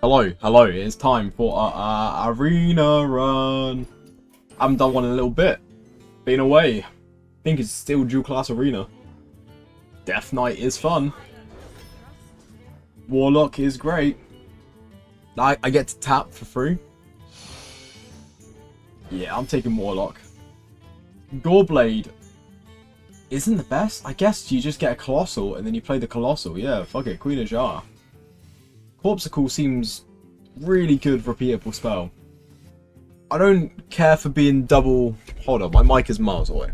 Hello, it's time for a arena run. I haven't done one in a little bit. Been away. I think it's still dual class arena. Death Knight is fun. Warlock is great. I get to tap for free. Yeah, I'm taking Warlock. Goreblade isn't the best. I guess you just get a Colossal and then you play the Colossal. Yeah, fuck it, Queen of Jar. Corpsicle seems really good repeatable spell. I don't care for being double... Hold on, my mic is miles away.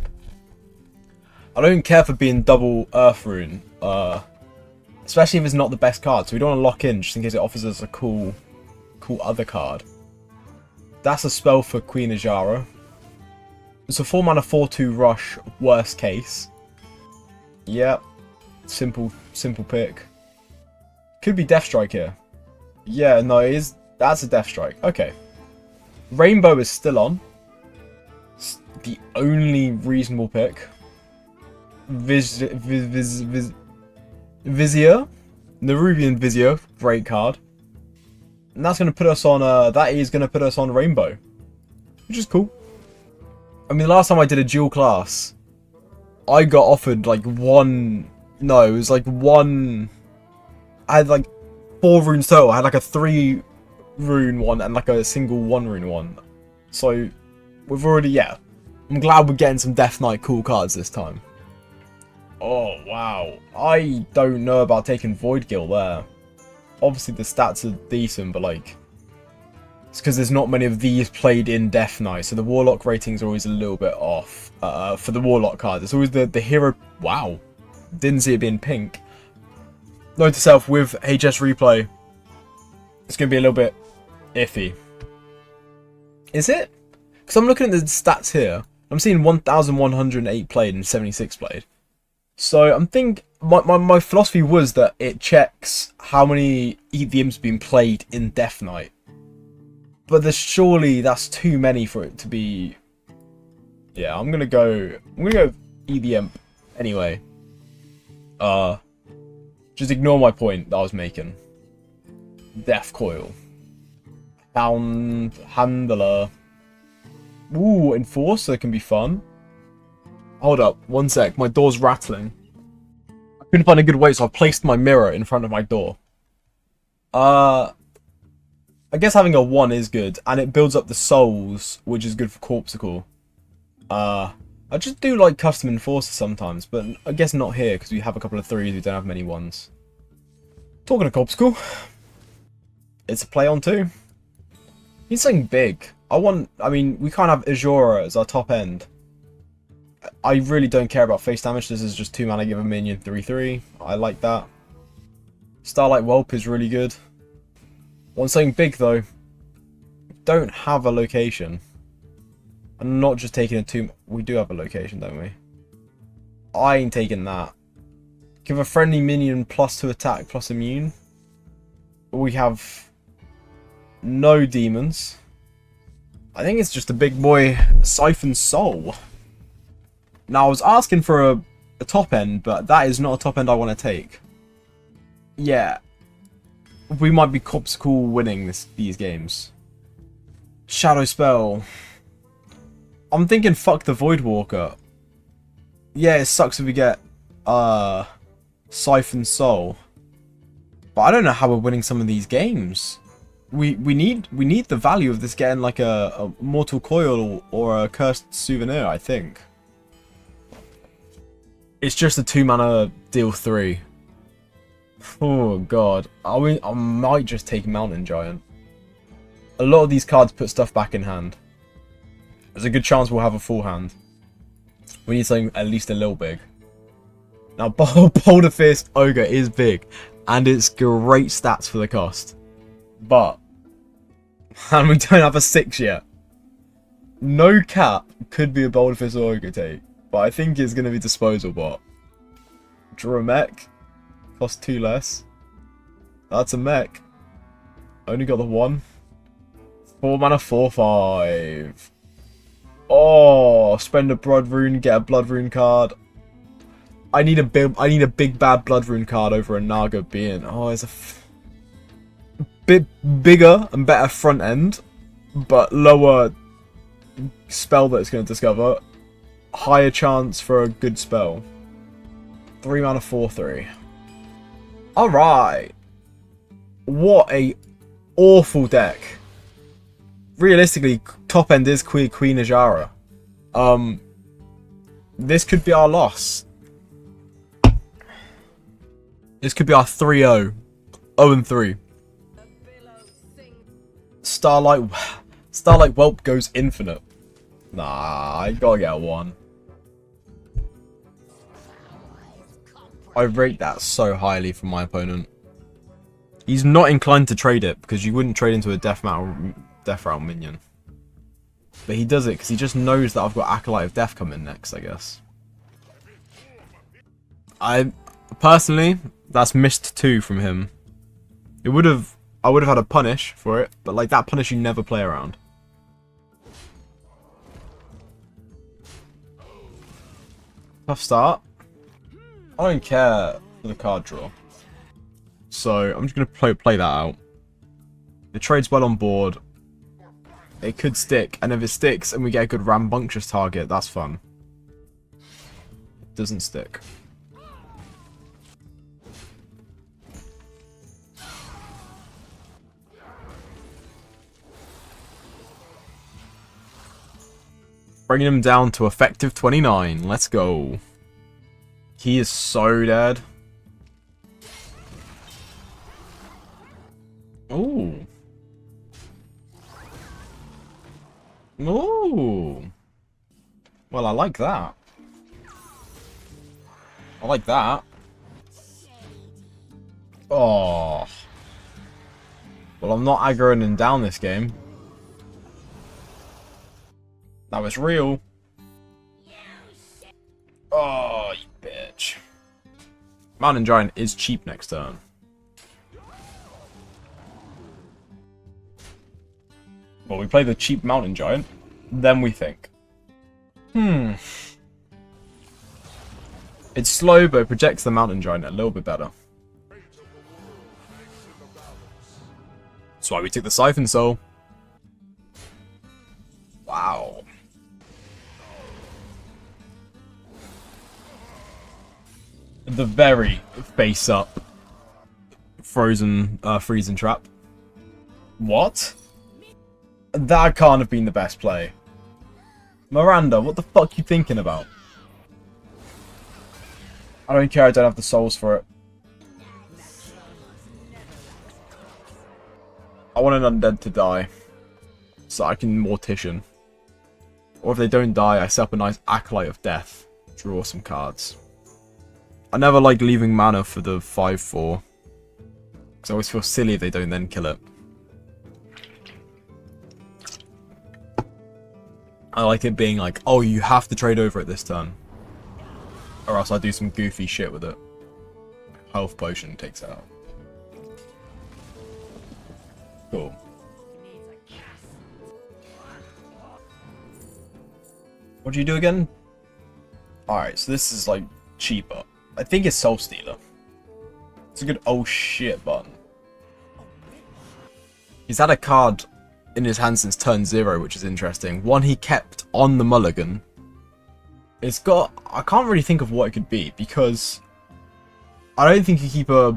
I don't care for being double Earth Rune. Especially if it's not the best card, so we don't want to lock in just in case it offers us a cool other card. That's a spell for Queen Ajara. It's a 4 mana 4/2 rush, worst case. Yep. Simple pick. Could be Death Strike here. Yeah, no, it is. That's a Death Strike. Okay. Rainbow is still on. It's the only reasonable pick. Vizier. Nerubian Vizier. Great card. And that's going to put us on, that is going to put us on Rainbow. Which is cool. I mean, last time I did a dual class, I got offered like one... No, it was like one... I had like 4 runes total. I had like a 3 rune one and like a single 1 rune one. So, we've already, yeah. I'm glad we're getting some Death Knight cool cards this time. Oh, wow. I don't know about taking Void Gill there. Obviously, the stats are decent, but like... It's because there's not many of these played in Death Knight, so the Warlock ratings are always a little bit off for the Warlock cards. It's always the hero... Wow. Didn't see it being pink. Note to self, with HS Replay, it's going to be a little bit iffy. Is it? Because I'm looking at the stats here. I'm seeing 1,108 played and 76 played. So I'm thinking... My philosophy was that it checks how many EDMs have been played in Death Knight. But surely that's too many for it to be... Yeah, I'm gonna go EDM anyway. Just ignore my point that I was making. Death Coil. Handler. Ooh, Enforcer can be fun. Hold up, one sec, my door's rattling. I couldn't find a good way, so I placed my mirror in front of my door. I guess having a 1 is good, and it builds up the souls, which is good for Corpsicle. I just do like custom Enforcer sometimes, but I guess not here, because we have a couple of 3s, we don't have many 1s. Talking of Corpsicle, it's a play on 2. He's something big. I mean, we can't have Azura as our top end. I really don't care about face damage, this is just 2 mana, give a minion 3/3. I like that. Starlight Whelp is really good. Want something big though. Don't have a location. I'm not just taking a 2... We do have a location, don't we? I ain't taking that. Give a friendly minion +2 attack + immune. We have no demons. I think it's just a big boy Siphon Soul. Now I was asking for a top end, but that is not a top end I want to take. Yeah. We might be Corpsicle winning these games. Shadow Spell. I'm thinking fuck the Voidwalker. Yeah, it sucks if we get Siphon Soul. But I don't know how we're winning some of these games. We need the value of this getting like a Mortal Coil or a Cursed Souvenir, I think. It's just a 2 mana deal 3. Oh god, I might just take Mountain Giant. A lot of these cards put stuff back in hand. There's a good chance we'll have a full hand. We need something at least a little big. Now, Boulder Fist Ogre is big, and it's great stats for the cost. But, and we don't have a 6 yet. No cap could be a Boulder Fist Ogre take, but I think it's going to be Disposal Bot. Draw a mech. Cost 2 less. That's a mech. Only got the 1. 4 mana 4/5. Oh, spend a Blood Rune, get a Blood Rune card. I need a big bad Blood Rune card over a Naga being. Oh, it's a bit bigger and better front end, but lower spell that it's going to discover. Higher chance for a good spell. 3 mana 4/3. Alright. What a awful deck. Realistically, top end is Queen Ajara. This could be our loss. This could be our 3-0. 0-3. Starlight Whelp goes infinite. Nah, I gotta get a 1. I rate that so highly from my opponent. He's not inclined to trade it because you wouldn't trade into a Death Rattle minion. But he does it because he just knows that I've got Acolyte of Death coming next, I guess. Personally, that's missed 2 from him. I would have had a punish for it, but like that punish you never play around. Tough start. I don't care for the card draw. So I'm just going to play that out. The trade's well on board. It could stick, and if it sticks and we get a good rambunctious target, that's fun. It doesn't stick. Bringing him down to effective 29. Let's go. He is so dead. Ooh. Ooh. Well, I like that. I like that. Oh. Well, I'm not aggroing him down this game. That was real. Oh, you bitch. Mountain Giant is cheap next turn. Well, we play the cheap Mountain Giant, then we think. It's slow, but it projects the Mountain Giant a little bit better. That's why we took the Siphon Soul. Wow. The very face up freezing trap. What? That can't have been the best play. Miranda, what the fuck you thinking about? I don't care, I don't have the souls for it. I want an undead to die, so I can Mortician. Or if they don't die, I set up a nice Acolyte of Death. Draw some cards. I never like leaving mana for the 5/4. Because I always feel silly if they don't then kill it. I like it being like, oh, you have to trade over it this turn. Or else I do some goofy shit with it. Health Potion takes it out. Cool. What do you do again? Alright, so this is like cheaper. I think it's Soul Stealer. It's a good oh shit button. He's had a card in his hand since turn 0, which is interesting. One he kept on the mulligan. It's got... I can't really think of what it could be, because I don't think you keep a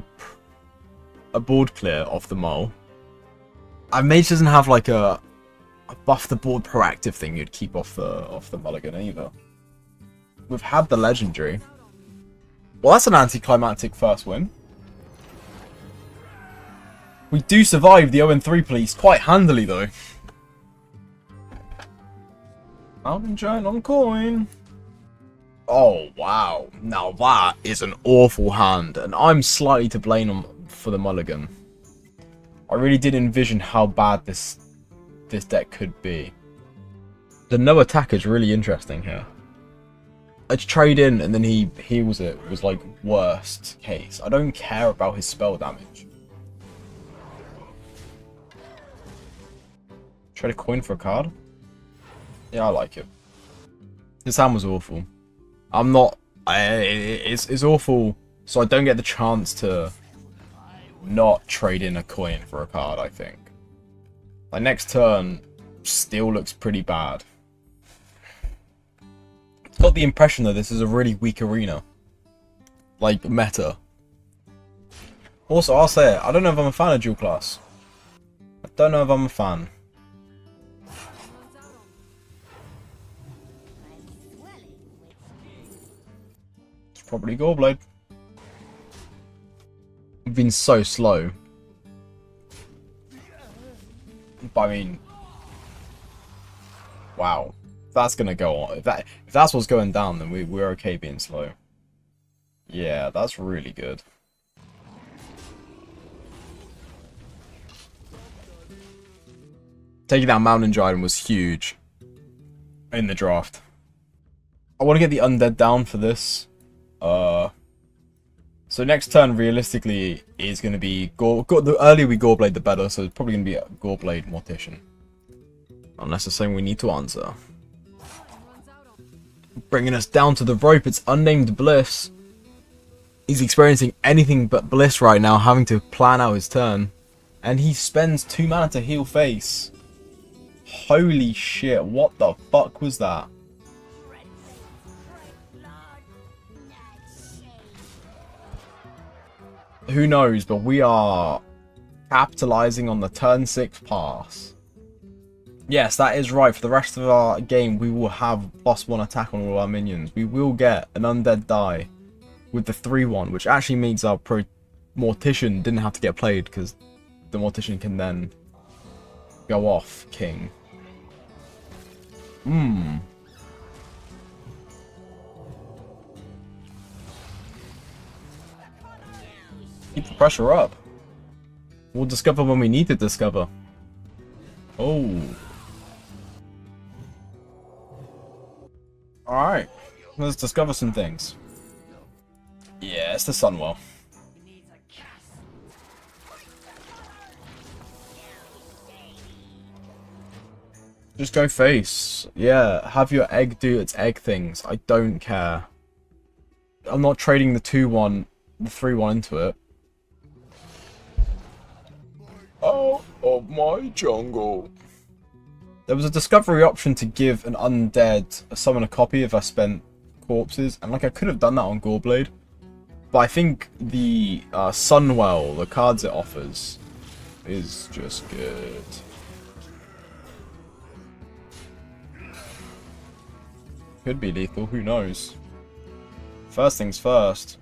board clear off the mull. And Mage doesn't have like a buff the board proactive thing you'd keep off the mulligan either. We've had the legendary. Well, that's an anticlimactic first win. We do survive the 0-3 police quite handily, though. Mountain Giant on coin. Oh, wow. Now that is an awful hand, and I'm slightly to blame for the mulligan. I really did envision how bad this deck could be. The no attack is really interesting here. A trade in and then he heals it was like worst case. I don't care about his spell damage. Trade a coin for a card? Yeah, I like it. This hand was awful. It's awful, so I don't get the chance to not trade in a coin for a card, I think. Like, next turn still looks pretty bad. It's got the impression that this is a really weak arena. Like, meta. Also, I'll say it, I don't know if I'm a fan of dual class. I don't know if I'm a fan. It's probably Goreblade. I've been so slow. But I mean, wow, if that's gonna go on. If that's what's going down, then we're okay being slow. Yeah, that's really good. Taking out Mountain Giant was huge in the draft. I want to get the Undead down for this. So next turn, realistically, is going to be the earlier we Goreblade, the better. So it's probably going to be a Goreblade Mortician. Unless there's something we need to answer. Bringing us down to the rope, it's Unnamed Bliss. He's experiencing anything but bliss right now, having to plan out his turn. And he spends 2 mana to heal face. Holy shit, what the fuck was that? Who knows, but we are capitalizing on the turn 6 pass. Yes, that is right. For the rest of our game, we will have +1 attack on all our minions. We will get an undead die with the 3-1, which actually means our Mortician didn't have to get played, because the Mortician can then go off king. Keep the pressure up. We'll discover when we need to discover. Oh. Alright. Let's discover some things. Yeah, it's the Sunwell. Just go face. Yeah, have your egg do its egg things. I don't care. I'm not trading the 2-1, the 3-1 into it. Out of my jungle. There was a discovery option to give an undead summon a copy if I spent corpses, and like I could have done that on Goreblade, but I think the Sunwell, the cards it offers, is just good. Could be lethal, who knows? First things first.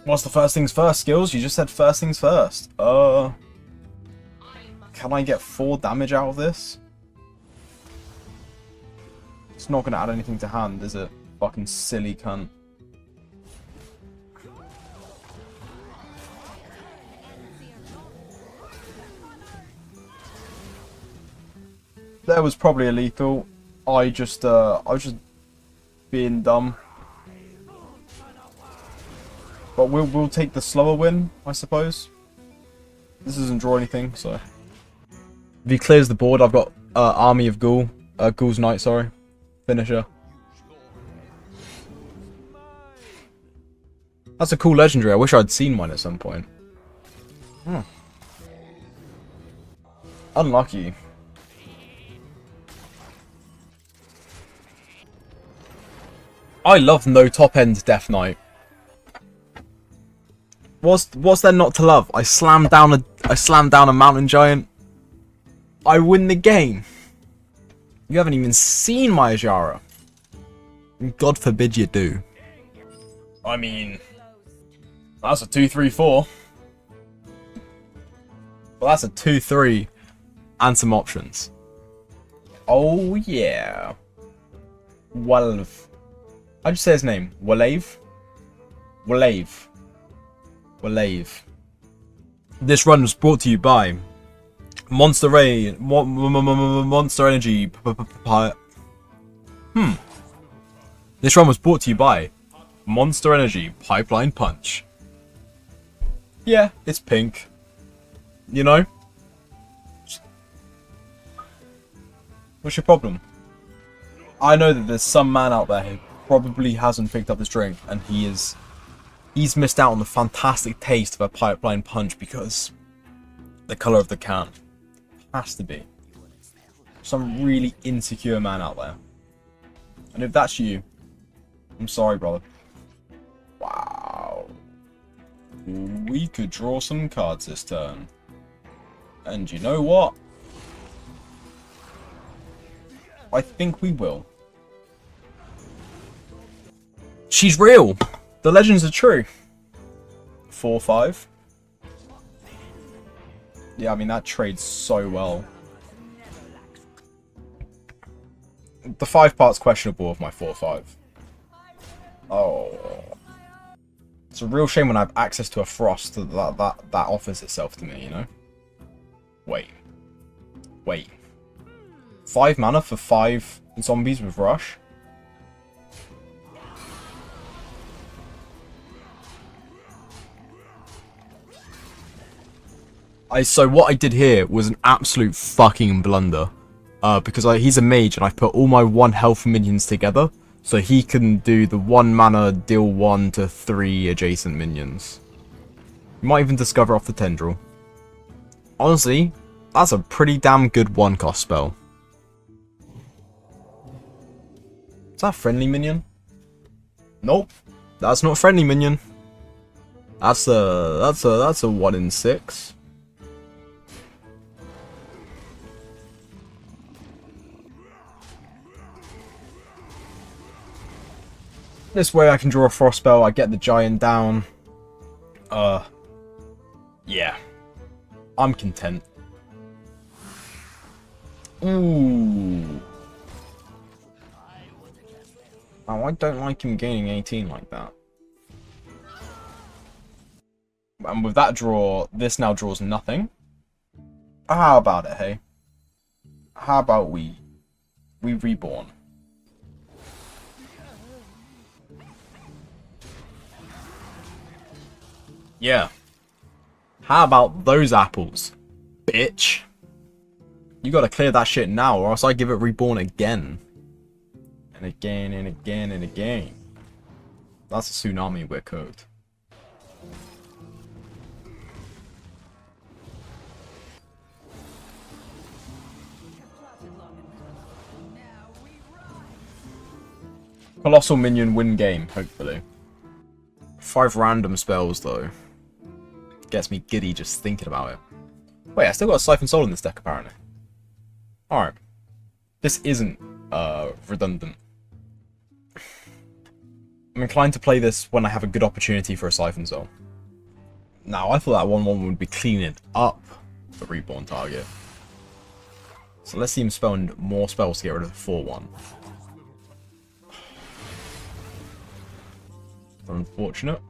What's the first things first, Skills? You just said first things first. Can I get 4 damage out of this? It's not going to add anything to hand, is it? Fucking silly cunt. There was probably a lethal. I was just being dumb. But we'll take the slower win, I suppose. This doesn't draw anything, so. If he clears the board, I've got Army of Ghoul. Ghoul's Knight, sorry. Finisher. That's a cool legendary. I wish I'd seen one at some point. Unlucky. I love no top end Death Knight. What's there not to love? I slammed down a Mountain Giant. I win the game. You haven't even seen my Ajara. God forbid you do. I mean, that's a 2-3-4. Well, that's a 2-3 and some options. Oh yeah. Welv. How'd you say his name? Wallave? Wallave. Wallave. This run was brought to you by Monster Ray, Monster Energy. This run was brought to you by Monster Energy Pipeline Punch. Yeah, it's pink. You know? What's your problem? I know that there's some man out there who probably hasn't picked up this drink, and he's he's missed out on the fantastic taste of a pipeline punch because the colour of the can. Has to be. Some really insecure man out there. And if that's you, I'm sorry, brother. Wow. We could draw some cards this turn. And you know what? I think we will. She's real! The legends are true. 4-5. Yeah, I mean, that trades so well. The 5 part's questionable of my 4-5. Oh. It's a real shame when I have access to a Frost that offers itself to me, you know? Wait. 5 mana for 5 zombies with Rush? So what I did here was an absolute fucking blunder. Because he's a mage and I've put all my 1 health minions together. So he can do the 1 mana, deal 1 to 3 adjacent minions. You might even discover off the Tendril. Honestly, that's a pretty damn good 1-cost spell. Is that a friendly minion? Nope. That's not a friendly minion. That's a 1 in 6. This way I can draw a Frost spell, I get the giant down. Yeah. I'm content. Ooh. Oh, I don't like him gaining 18 like that. And with that draw, this now draws nothing. How about it, hey? How about we reborn? Yeah. How about those apples, bitch? You gotta clear that shit now, or else I give it reborn again. And again, and again, and again. That's a tsunami we're cooked. Colossal minion win game, hopefully. 5 random spells, though. Gets me giddy just thinking about it. Wait, I still got a Siphon Soul in this deck, apparently. Alright. This isn't, redundant. I'm inclined to play this when I have a good opportunity for a Siphon Soul. Now, I thought that 1-1 would be cleaning up the reborn target. So let's see him spend more spells to get rid of the 4-1. Unfortunate.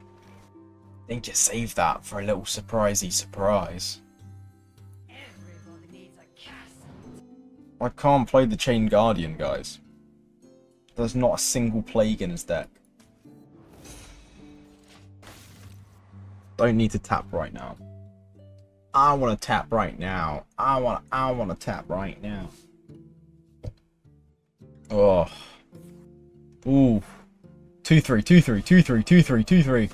I think you saved that for a little surprisey surprise. I can't play the Chain Guardian, guys. There's not a single plague in his deck. Don't need to tap right now. I want to tap right now. I want to tap right now. Oh. Ooh. 2-3, 2-3, 2-3, 2-3, 2-3.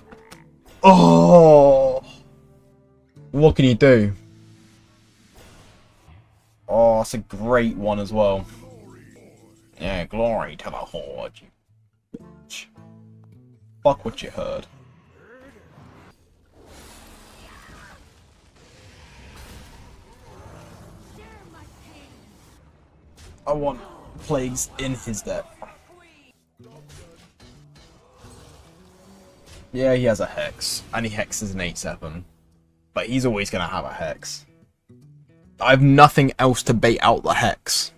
Oh! What can you do? Oh, that's a great one as well. Yeah, glory to the Horde, you bitch. Fuck what you heard. I want plagues in his deck. Yeah, he has a Hex, and he hexes an 8-7. But he's always going to have a Hex. I have nothing else to bait out the Hex.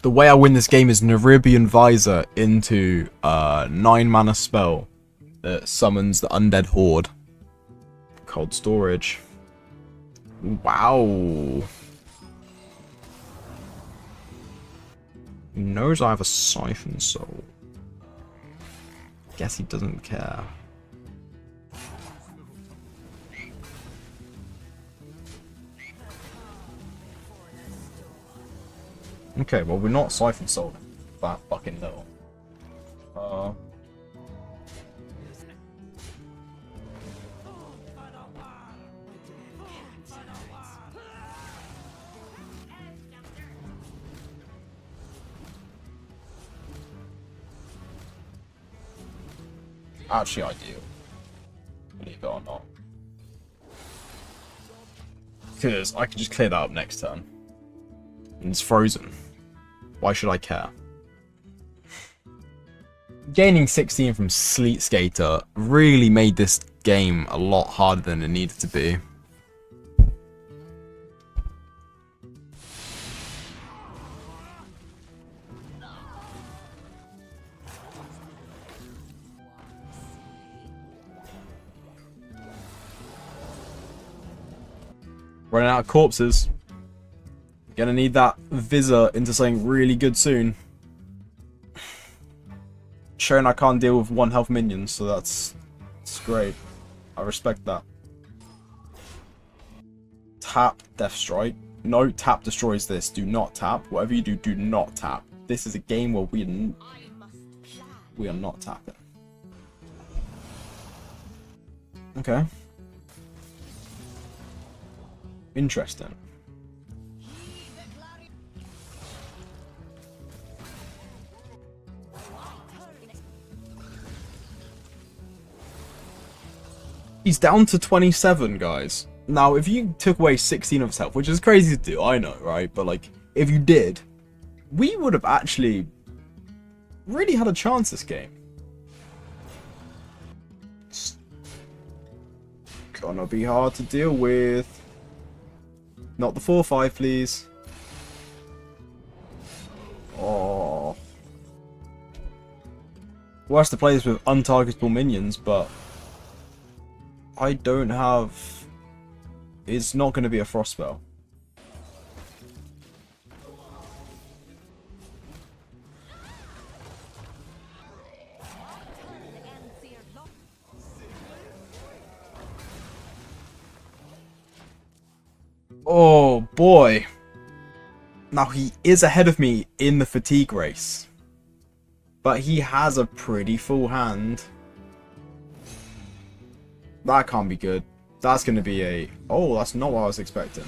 The way I win this game is Nerubian Visor into a 9-mana spell that summons the Undead Horde. Cold Storage. Wow. He knows I have a Siphon Soul. Guess he doesn't care. Okay, well we're not Siphon Soul that fucking little. actually ideal. Believe it or not. Because I can just clear that up next turn. And it's frozen. Why should I care? Gaining 16 from Sleet Skater really made this game a lot harder than it needed to be. Running out of corpses. Gonna need that Visor into something really good soon. Showing I can't deal with 1 health minions, so that's great. I respect that. Tap Death Strike. No, tap destroys this. Do not tap. Whatever you do, do not tap. This is a game where we are not tapping. Okay. Interesting. He's down to 27, guys. Now, if you took away 16 of his health, which is crazy to do, I know, right? But, like, if you did, we would have actually really had a chance this game. It's gonna be hard to deal with. Not the 4-5, please. Oh. Worse to play this with untargetable minions, but I don't have... It's not going to be a frost spell. Oh boy. Now he is ahead of me in the fatigue race, but he has a pretty full hand. That can't be good. That's going to be a... Oh, that's not what I was expecting.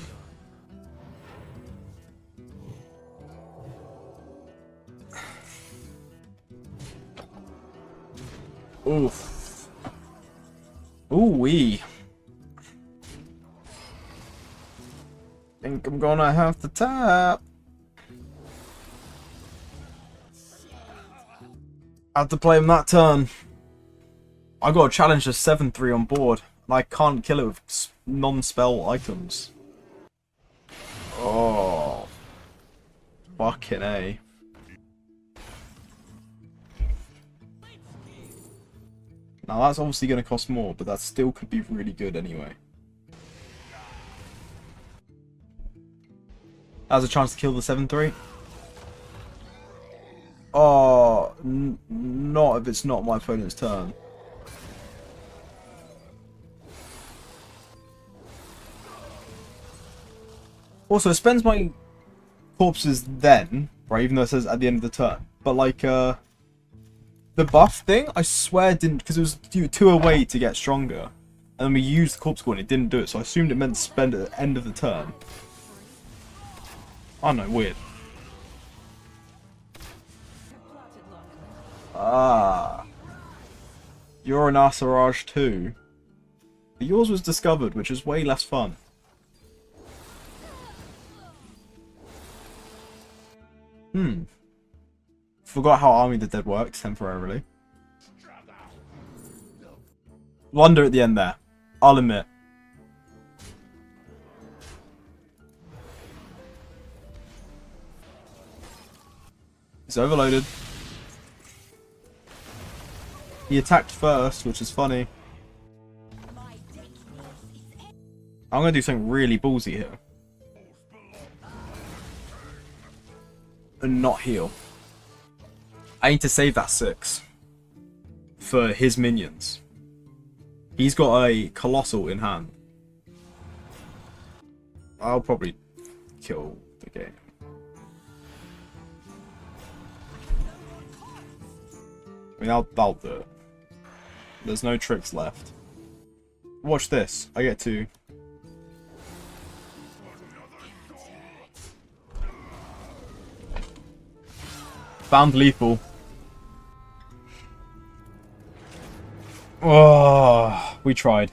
Oof. Ooh-wee. Think I'm gonna have to tap. I have to play him that turn. I got a challenge of 7-3 on board, and I can't kill it with non-spell items. Oh. Fucking A. Now that's obviously going to cost more, but that still could be really good anyway. Has a chance to kill the 7-3. Oh, not if it's not my opponent's turn. Also, it spends my corpses then, right, even though it says at the end of the turn. But, like, the buff thing, I swear didn't, because it was 2 away to get stronger. And then we used the corpse core and it didn't do it, so I assumed it meant to spend at the end of the turn. I don't know, weird. Ah. You're an Asaraj too. But yours was discovered, which is way less fun. Forgot how Army of the Dead works temporarily. Wonder at the end there. I'll admit. He's overloaded. He attacked first, which is funny. I'm going to do something really ballsy here. And not heal. I need to save that 6. For his minions. He's got a Colossal in hand. I'll probably kill the game. I mean, I'll do it. There's no tricks left. Watch this. I get to... Found lethal. Oh, we tried.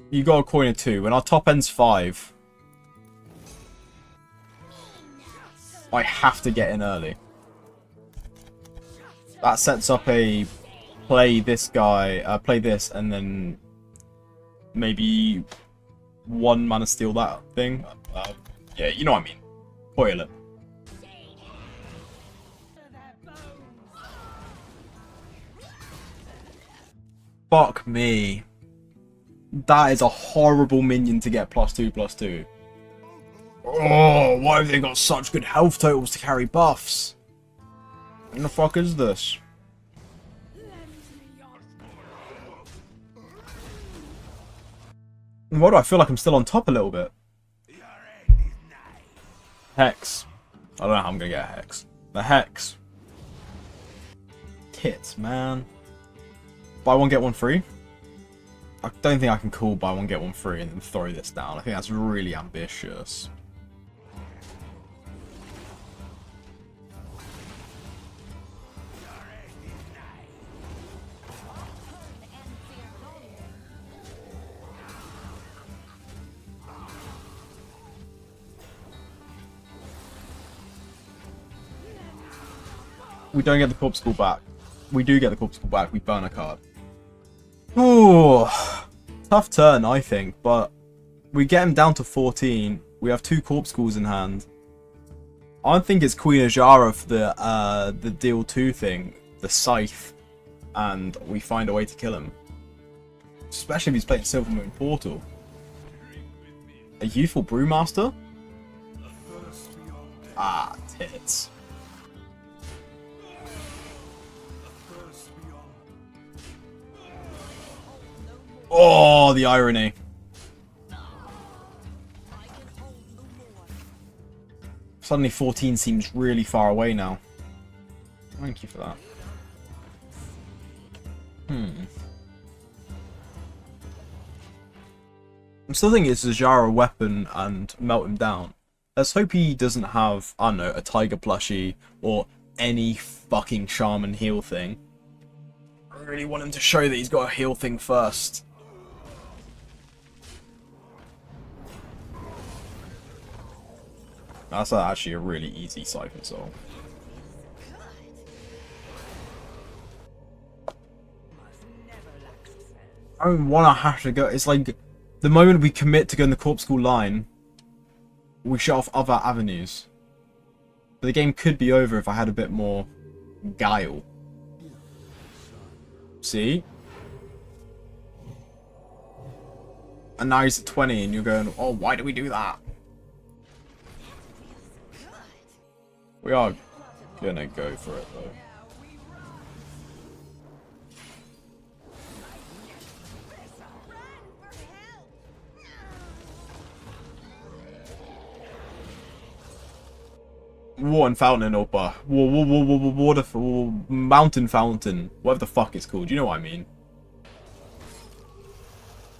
You got a coin of 2, and our top end's 5. I have to get in early. That sets up a play this guy, play this, and then maybe 1 mana steal that thing. Yeah, you know what I mean. Coil it. Fuck me. That is a horrible minion to get +2/+2. Oh, why have they got such good health totals to carry buffs? What the fuck is this? Why do I feel like I'm still on top a little bit? Hex. I don't know how I'm gonna get a Hex. The Hex. Tits, man. Buy one, get one free? I don't think I can call buy one, get one free and then throw this down. I think that's really ambitious. We don't get the Corpuscle back. We do get the Corpuscle back. We burn a card. Ooh, tough turn, I think, but we get him down to 14. We have 2 Corpuscles in hand. I think it's Queen Azshara for the deal 2 thing, the Scythe, and we find a way to kill him. Especially if he's playing Silvermoon Portal. A Youthful Brewmaster? Ah, tits. Oh, the irony. Suddenly 14 seems really far away now. Thank you for that. I'm still thinking it's a Azshara weapon and melt him down. Let's hope he doesn't have, I don't know, a Tiger plushie or any fucking Shaman heal thing. I really want him to show that he's got a heal thing first. That's actually a really easy Siphon Soul. I don't want to have to go. It's like the moment we commit to going the Corpuscle line, we shut off other avenues. But the game could be over if I had a bit more guile. See? And now he's at 20 and you're going, oh, why do we do that? We are gonna go for it though. Water fountain or water mountain fountain, whatever the fuck it's called. You know what I mean?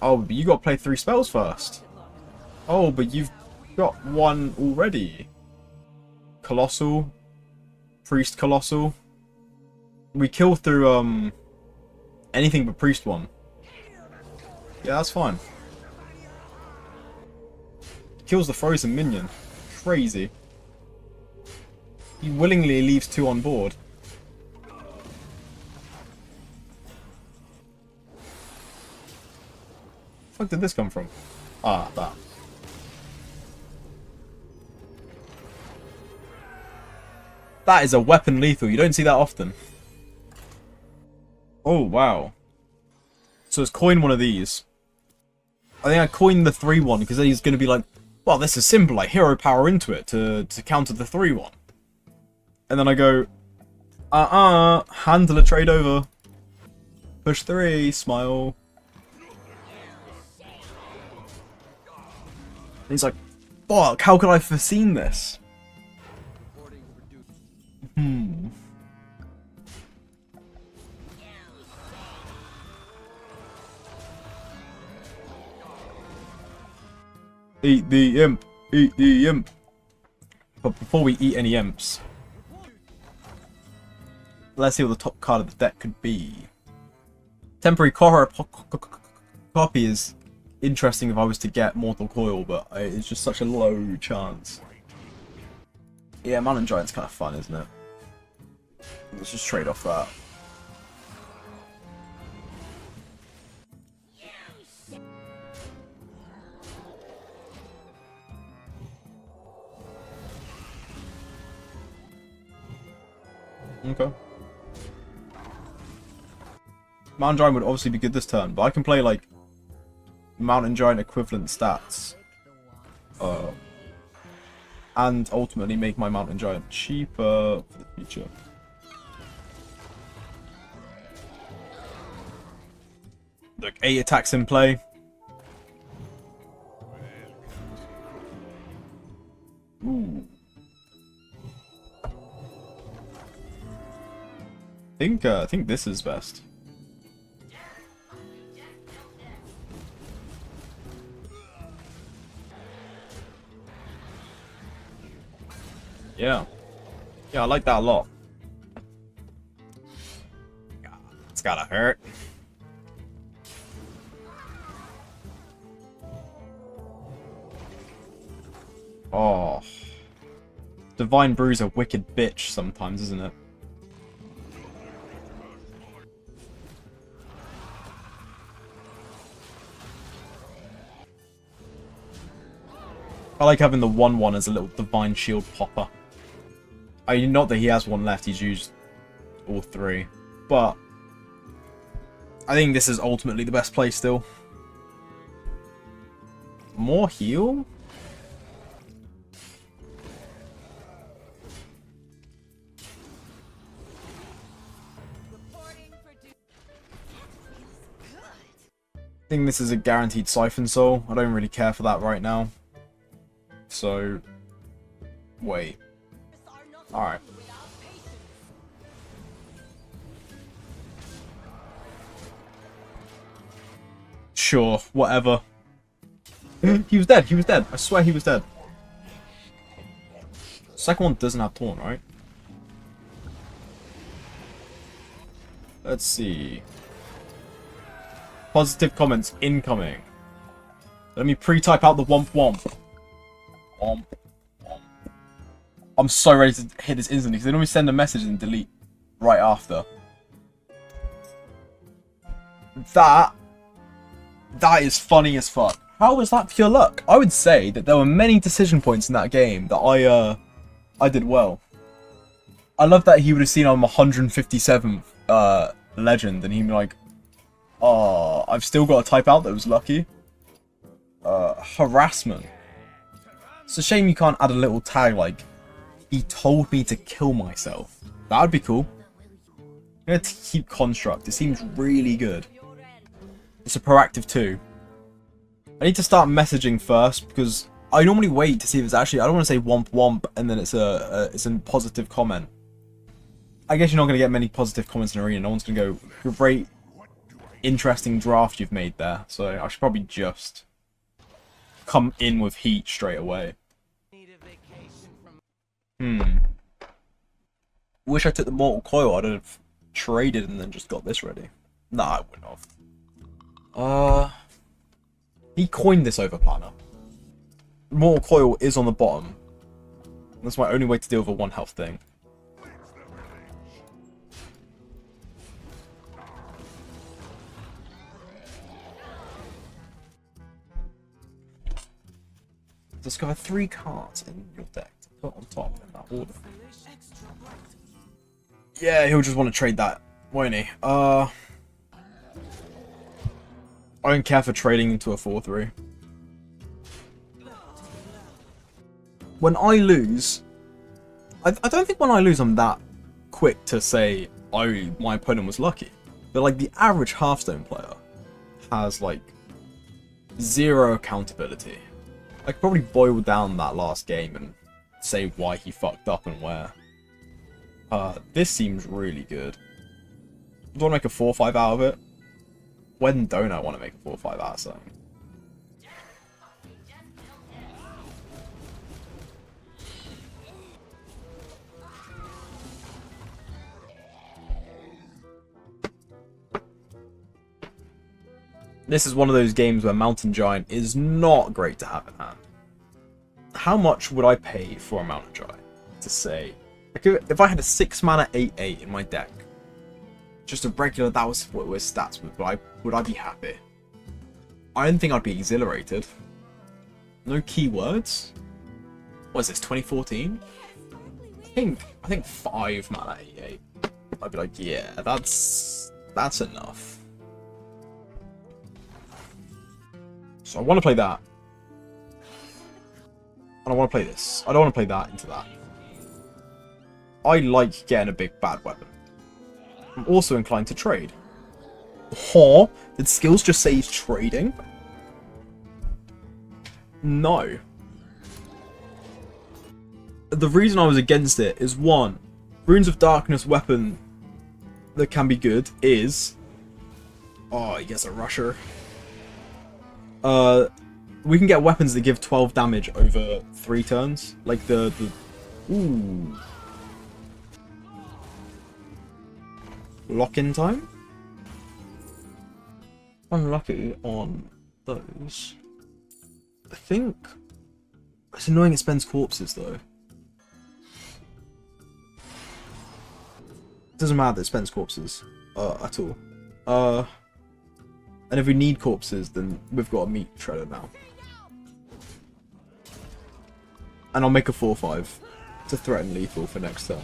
Oh, but you got to play 3 spells first. Oh, but you've got 1 already. Colossal, Priest Colossal. We kill through anything but Priest 1. Yeah, that's fine. Kills the frozen minion. Crazy. He willingly leaves 2 on board. The fuck did this come from? Ah, that. That is a weapon lethal. You don't see that often. Oh, wow. So let's coin one of these. I think I coined the 3-1 because then he's going to be like, well, this is simple. I hero power into it to counter the 3-1. And then I go, handle a trade over. Push 3, smile. And he's like, fuck, how could I have foreseen this? Eat the imp. Eat the imp. But before we eat any imps, Let's see what the top card of the deck could be. Temporary copy is interesting if I was to get Mortal Coil, but it's just such a low chance. Yeah, Mountain Giant's kind of fun, isn't it? Let's just trade off that. Okay. Mountain Giant would obviously be good this turn, but I can play like Mountain Giant equivalent stats. And ultimately make my Mountain Giant cheaper for the future. Look, 8 attacks in play. Ooh. I think this is best. Yeah. Yeah, I like that a lot. It's gotta hurt. Oh. Divine Brew's a wicked bitch sometimes, isn't it? I like having the 1/1 as a little Divine Shield popper. I mean, not that he has one left, he's used all 3. But I think this is ultimately the best play still. More heal? I think this is a guaranteed Siphon Soul. I don't really care for that right now. So, wait. Alright. Sure, whatever. He was dead, he was dead. I swear he was dead. Second one doesn't have Taunt, right? Let's see. Positive comments incoming. Let me pre-type out the womp womp. Womp womp. I'm so ready to hit this instantly because they normally send a message and delete right after. That is funny as fuck. How was that pure luck? I would say that there were many decision points in that game that I did well. I love that he would have seen I'm 157th legend and he'd be like, oh, I've still got to type out that was lucky. Harassment. It's a shame you can't add a little tag like, he told me to kill myself. That would be cool. I'm going to keep Construct. It seems really good. It's a proactive too. I need to start messaging first because I normally wait to see if it's actually, I don't want to say womp womp and then it's a positive comment. I guess you're not going to get many positive comments in Arena. No one's going to go, great, interesting draft you've made there. So I should probably just come in with heat straight away. Wish I took the Mortal Coil. I'd have traded and then just got this ready. Nah, I wouldn't have. He coined this over planner. Mortal Coil is on the bottom. That's my only way to deal with a 1 health thing. Discover 3 cards in your deck to put on top in that order. Yeah, he'll just want to trade that, won't he? I don't care for trading into a 4-3. When I lose, I don't think when I lose I'm that quick to say my opponent was lucky. But like the average Hearthstone player has like 0 accountability. I could probably boil down that last game and say why he fucked up and where. This seems really good. Do I want to make a 4-5 out of it? When don't I want to make a 4-5 out of something? This is one of those games where Mountain Giant is not great to have in hand. How much would I pay for a Mountain Giant? To say, like if I had a 6 mana 8/8 in my deck, just a regular, that was what his stats would I be happy? I don't think I'd be exhilarated. No keywords. What is this, 2014? I think 5 mana 8/8. I'd be like, yeah, that's enough. So I want to play that. And I want to play this. I don't want to play that into that. I like getting a big bad weapon. I'm also inclined to trade. Huh? Did skills just say he's trading? No. The reason I was against it is, one, Runes of Darkness weapon that can be good is... Oh, he gets a rusher. We can get weapons that give 12 damage over 3 turns. Like the... Ooh. Lock-in time? Unlucky on those. I think... It's annoying it spends corpses, though. It doesn't matter that it spends corpses. At all. And if we need corpses, then we've got a meat shredder now. And I'll make a 4/5 to threaten lethal for next turn.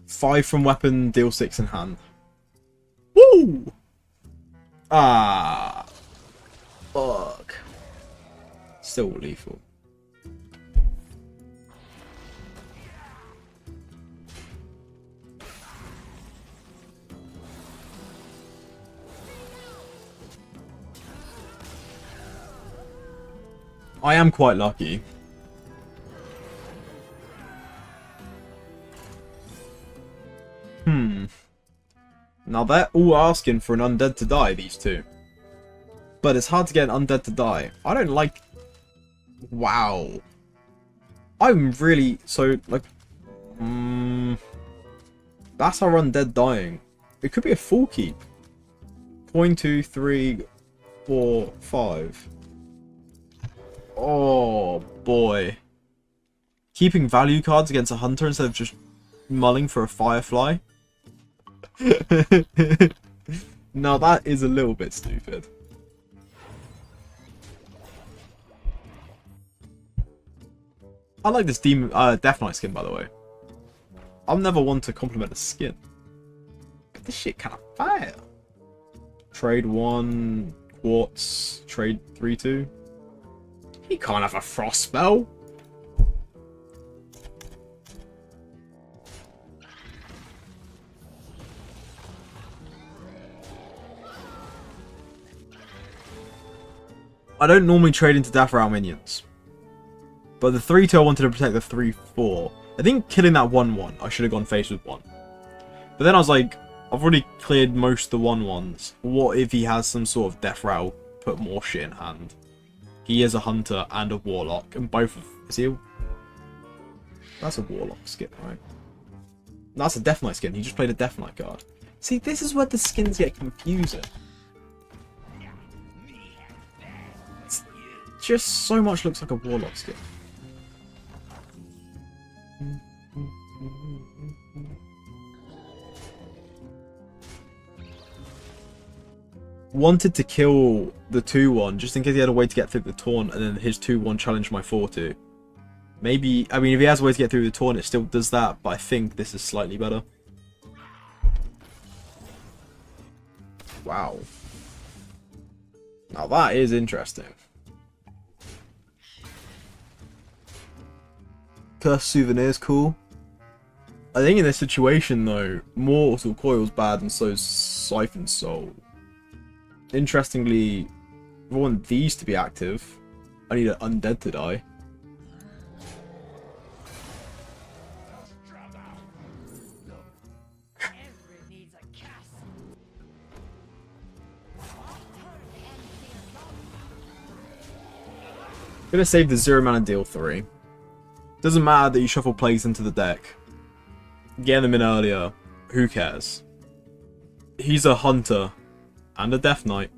5 from weapon, deal 6 in hand. Woo! Ah. Fuck. Still lethal. I am quite lucky. Now they're all asking for an undead to die, these two. But it's hard to get an undead to die. I don't like... Wow. I'm really... So, like... That's our undead dying. It could be a full keep. 2, 3, 4, 5. Oh, boy. Keeping value cards against a hunter instead of just mulling for a firefly? Now that is a little bit stupid. I like this Death Knight skin, by the way. I'm never one to compliment a skin. But this shit kind of fire. Trade 1, Quartz, trade 3/2. He can't have a frost spell. I don't normally trade into Dafrail minions. But the 3/2 I wanted to protect the 3/4. I think killing that 1/1, I should have gone face with 1. But then I was like, I've already cleared most of the 1/1s. What if he has some sort of Dafrail put more shit in hand? He is a hunter and a warlock, and both of... Is he a... That's a warlock skin, right? That's a Death Knight skin. He just played a Death Knight card. See, this is where the skins get confusing. It's just so much looks like a warlock skin. Wanted to kill the 2/1 just in case he had a way to get through the taunt, and then his 2/1 challenged my 4/2. Maybe, I mean, if he has a way to get through the taunt, it still does that, but I think this is slightly better. Wow. Now that is interesting. Cursed Souvenir's cool. I think in this situation, though, Mortal Coil's bad and so is Siphon Soul. Interestingly, if I want these to be active, I need an undead to die. Gonna save the 0 mana deal 3. Doesn't matter that you shuffle plagues into the deck. Get them in earlier. Who cares? He's a hunter. and a Death Knight.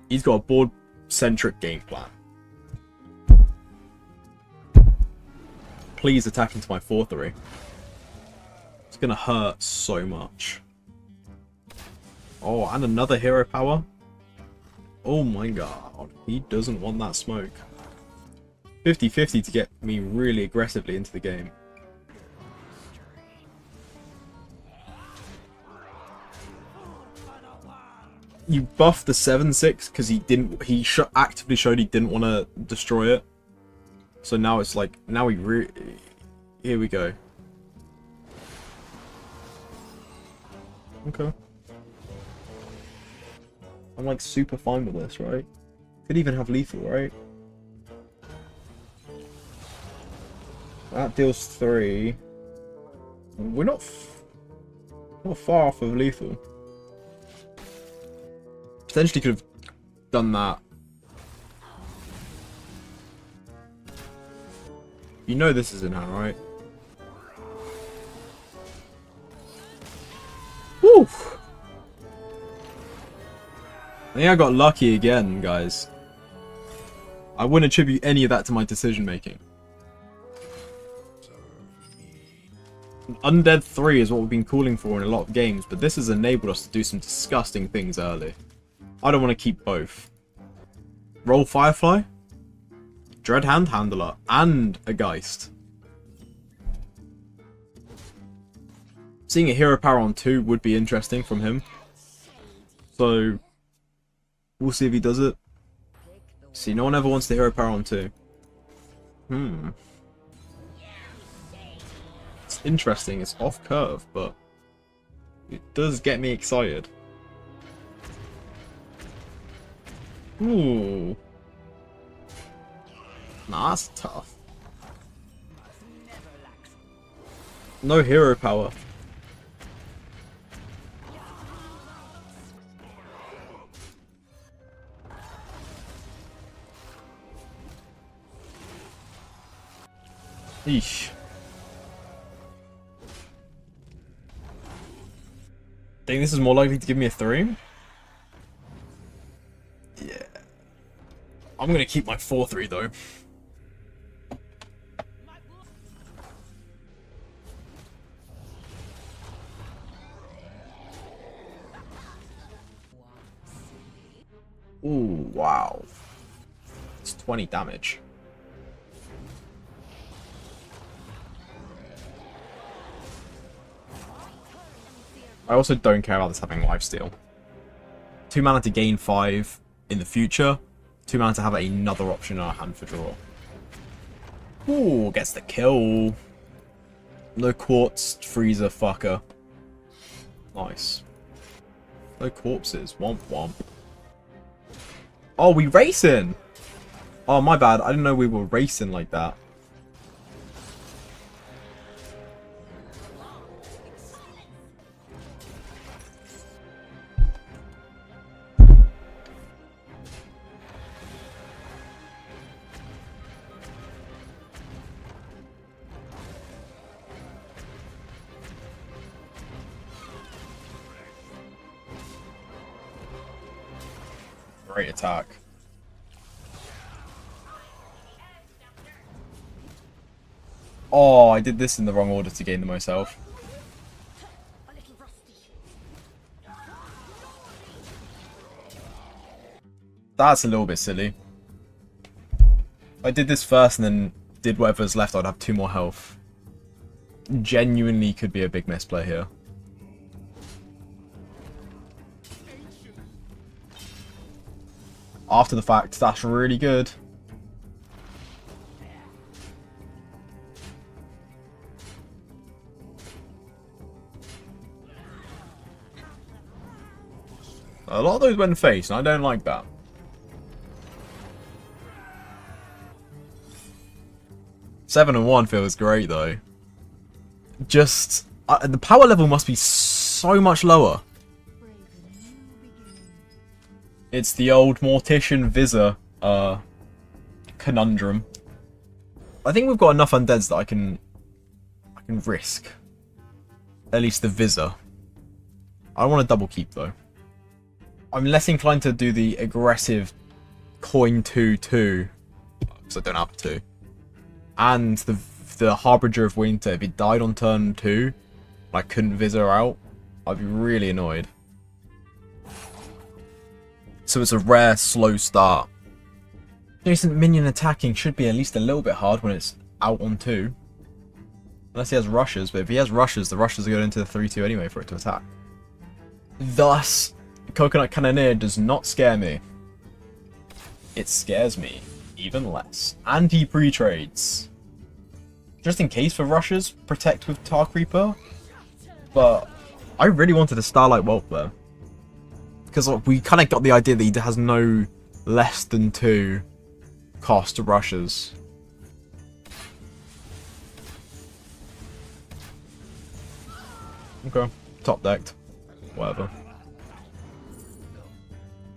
He's got a board-centric game plan. Please attack into my 4-3. It's gonna hurt so much. Oh, and another hero power? Oh my god, he doesn't want that smoke. 50-50 to get me really aggressively into the game. You buffed the 7-6 because he actively showed he didn't want to destroy it. So now it's like, here we go. Okay. I'm like super fine with this, right? Could even have lethal, right? That deals 3. We're not far off of lethal. Potentially could have done that. You know this is in hand, right? Woo! I think I got lucky again, guys. I wouldn't attribute any of that to my decision making. Undead 3 is what we've been calling for in a lot of games, but this has enabled us to do some disgusting things early. I don't want to keep both. Roll Firefly, Dreadhand Handler, and a Geist. Seeing a hero power on 2 would be interesting from him. So, we'll see if he does it. See, no one ever wants the hero power on 2. It's interesting, it's off curve, but it does get me excited. Ooh. Nah, that's tough. No hero power. Eesh. Think this is more likely to give me a 3? Yeah. I'm gonna keep my 4-3 though. Ooh, wow. It's 20 damage. I also don't care about this having lifesteal. 2 mana to gain 5 in the future. 2 mana to have another option in our hand for draw. Ooh, gets the kill. No quartz, freezer, fucker. Nice. No corpses. Womp womp. Oh, we racing! Oh, my bad. I didn't know we were racing like that. Great attack. Oh, I did this in the wrong order to gain the most health. That's a little bit silly. If I did this first and then did whatever's left, I'd have 2 more health. Genuinely could be a big misplay here. After the fact, that's really good. A lot of those went face, and I don't like that. Seven and 1 feels great, though. Just... the power level must be so much lower. It's the old Mortician Visor conundrum. I think we've got enough undeads that I can risk. At least the Visor. I don't want to double keep, though. I'm less inclined to do the aggressive coin 2-2 because I don't have to. And the Harbinger of Winter, if it died on turn 2, and I couldn't Visor out, I'd be really annoyed. So it's a rare, slow start. Decent minion attacking should be at least a little bit hard when it's out on 2. Unless he has rushes, but if he has rushes, the rushes are going into the 3-2 anyway for it to attack. Thus, Coconut Cannoneer does not scare me. It scares me even less. Anti-pre-trades. Just in case for rushes, protect with Tar Creeper. But I really wanted a Starlight Whelp there. Because we kind of got the idea that he has no less than 2 cost to rushes. Okay, top decked. Whatever.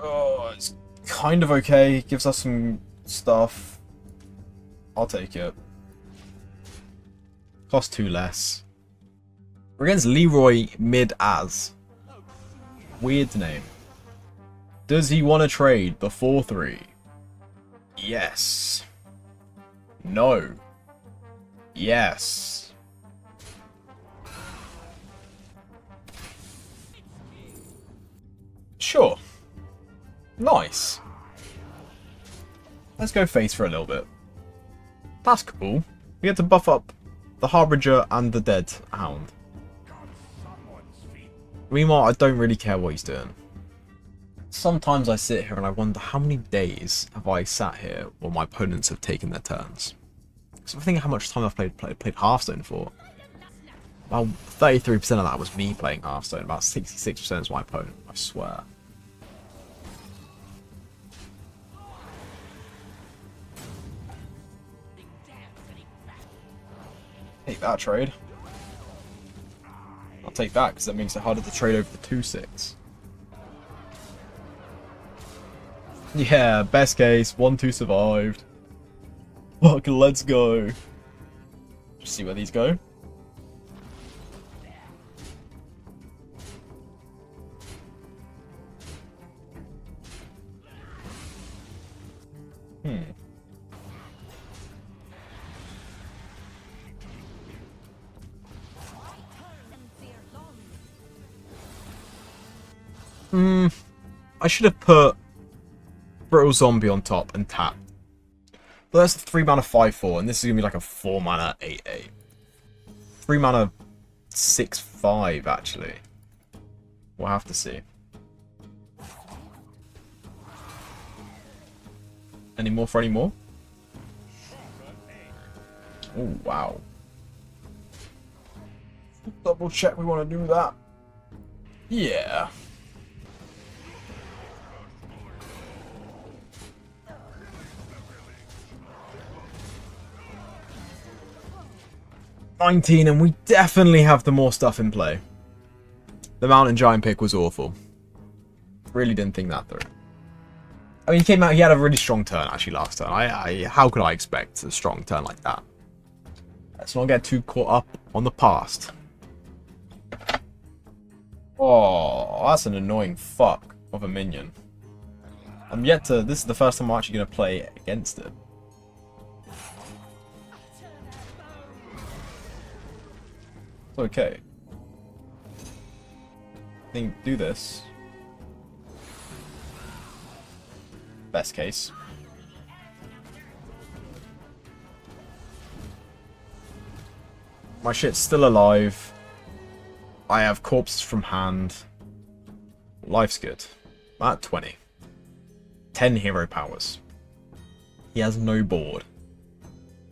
Oh, it's kind of okay. Gives us some stuff. I'll take it. Cost 2 less. We're against Leroy Mid-Az. Weird name. Does he want to trade the 4-3? Yes. No. Yes. Sure. Nice. Let's go face for a little bit. That's cool. We get to buff up the Harbinger and the Dead Hound. Meanwhile, I don't really care what he's doing. Sometimes I sit here and I wonder how many days have I sat here while my opponents have taken their turns. So I think how much time I've played Hearthstone for. About 33% of that was me playing Hearthstone. About 66% is my opponent, I swear. Take that trade. I'll take that because that makes it harder to trade over the 2-6. Yeah, best case, 1-2 survived. Fuck, let's go. Just see where these go. I should have put Brittle Zombie on top and tap. But that's 3 mana 5-4, and this is going to be like a 4 mana 8-8. 3 mana 6-5, actually. We'll have to see. Any more for any more? Oh, wow. Double check we want to do that. Yeah. $19, and we definitely have the more stuff in play. The Mountain Giant pick was awful. Really didn't think that through. I mean, he came out, he had a really strong turn actually last turn. How could I expect a strong turn like that? Let's not get too caught up on the past. Oh, that's an annoying fuck of a minion. This is the first time I'm actually going to play against it. It's okay. I think do this. Best case. My shit's still alive. I have corpses from hand. Life's good. I'm at 20. 10 hero powers. He has no board.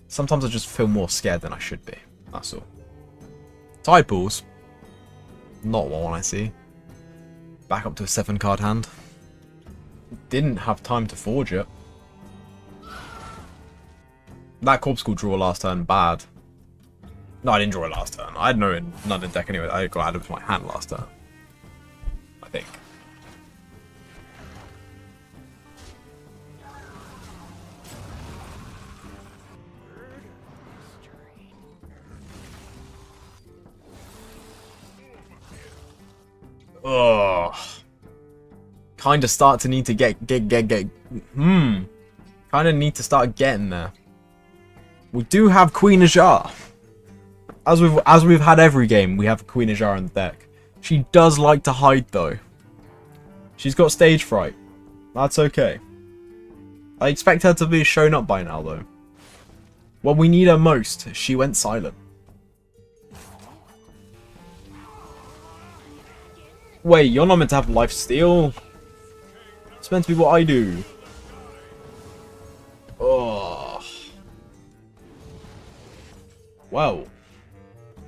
Sometimes I just feel more scared than I should be. That's all. Tide pools. Not one I see. Back up to a 7-card hand. Didn't have time to forge it. That Corpuscle draw last turn, bad. No, I didn't draw it last turn. I had none in deck anyway. I got added to my hand last turn. I think. Ugh. kind of start to need to kind of need to start getting there. We do have Queen Ajah. As we've had every game, we have Queen Ajah in the deck. She does like to hide though. She's got stage fright. That's okay. I expect her to be shown up by now though. When we need her most, she went silent. Wait, you're not meant to have lifesteal? It's meant to be what I do. Oh. Well.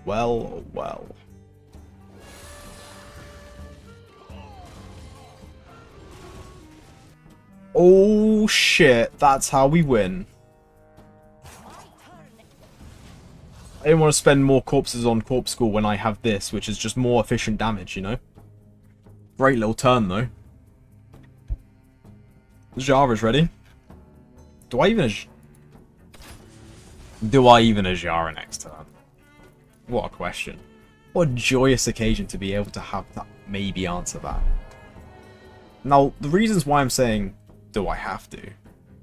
Well, well. Oh shit, that's how we win. I didn't want to spend more corpses on Corpse School when I have this, which is just more efficient damage, you know? Great little turn, though. Jara's ready. Do I even Ajara next turn? What a question. What a joyous occasion to be able to have that maybe answer that. Now, the reasons why I'm saying, do I have to,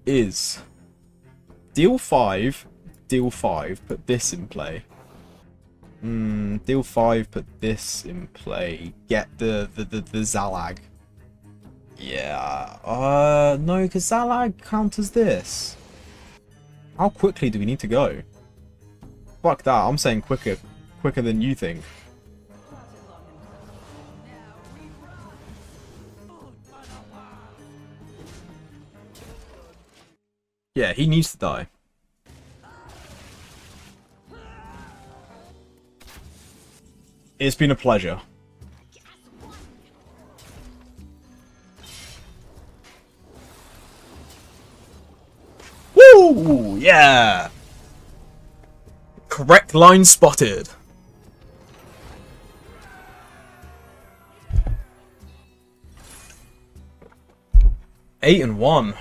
is deal 5, put this in play. Deal 5, put this in play. Get the Zalag. Yeah. No, because Zalag counters this. How quickly do we need to go? Fuck that. I'm saying quicker than you think. Yeah, he needs to die. It's been a pleasure. Woo! Yeah! Correct line spotted. Eight and 1.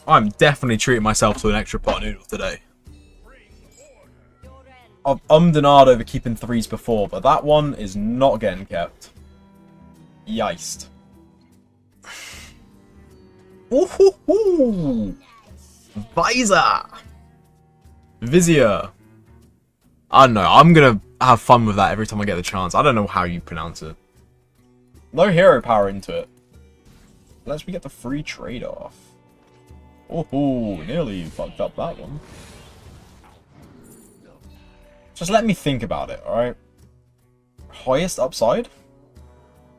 I'm definitely treating myself to an extra pot noodle today. I've ummed and ahed over keeping 3s before, but that one is not getting kept. Yiced. Ooh, Visor! Vizier. I don't know, I'm gonna have fun with that every time I get the chance. I don't know how you pronounce it. No hero power into it. Unless we get the free trade-off. Ooh, nearly fucked up that one. Just let me think about it, alright? Highest upside?